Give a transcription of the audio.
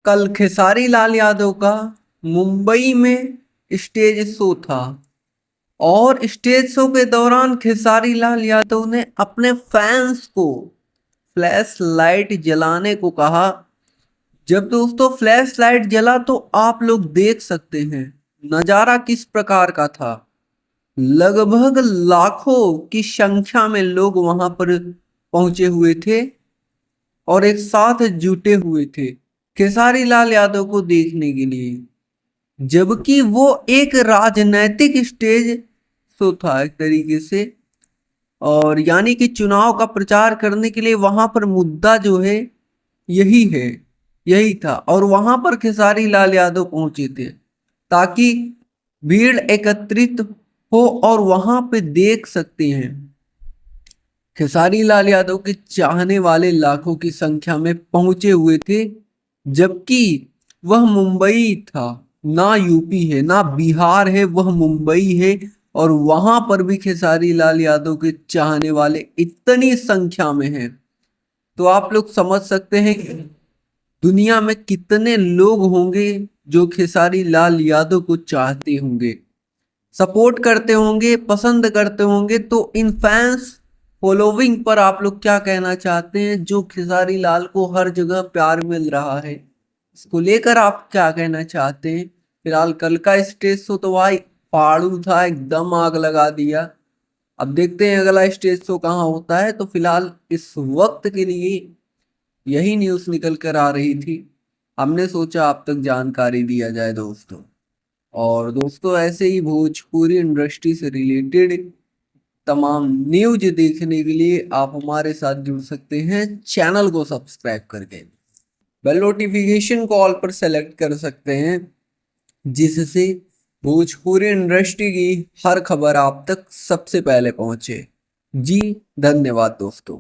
कल खेसारी लाल यादव का मुंबई में स्टेज शो था और स्टेज शो के दौरान खेसारी लाल यादव ने अपने फैंस को फ्लैश लाइट जलाने को कहा। जब दोस्तों फ्लैश लाइट जला तो आप लोग देख सकते हैं नजारा किस प्रकार का था। लगभग लाखों की संख्या में लोग वहां पर पहुंचे हुए थे और एक साथ जुटे हुए थे खेसारी लाल यादव को देखने के लिए। जबकि वो एक राजनैतिक स्टेज शो था एक तरीके से, और यानी कि चुनाव का प्रचार करने के लिए वहां पर मुद्दा जो है यही है, यही था। और वहां पर खेसारी लाल यादव पहुंचे थे ताकि भीड़ एकत्रित हो और वहां पे देख सकते हैं खेसारी लाल यादव के चाहने वाले लाखों की संख्या में पहुंचे हुए थे। जबकि वह मुंबई था, ना यूपी है ना बिहार है, वह मुंबई है। और वहां पर भी खेसारी लाल यादव के चाहने वाले इतनी संख्या में हैं, तो आप लोग समझ सकते हैं कि दुनिया में कितने लोग होंगे जो खेसारी लाल यादव को चाहते होंगे, सपोर्ट करते होंगे, पसंद करते होंगे। तो इन फैंस फॉलोविंग पर आप लोग क्या कहना चाहते हैं, जो खेसारी लाल को हर जगह प्यार मिल रहा है, इसको लेकर आप क्या कहना चाहते हैं। फिलहाल कल का स्टेज शो तो भाई फाड़ू था, एकदम आग लगा दिया। अब देखते हैं अगला स्टेज शो कहाँ होता है। तो फिलहाल इस वक्त के लिए यही न्यूज़ निकल कर आ रही थी, हमने सोचा आप तक जानकारी दिया जाए दोस्तों। और दोस्तों ऐसे ही भोजपुरी इंडस्ट्री से रिलेटेड तमाम न्यूज देखने के लिए आप हमारे साथ जुड़ सकते हैं चैनल को सब्सक्राइब करके। बेल नोटिफिकेशन को ऑल पर सेलेक्ट कर सकते हैं, जिससे भोजपुरी इंडस्ट्री की हर खबर आप तक सबसे पहले पहुंचे। जी धन्यवाद दोस्तों।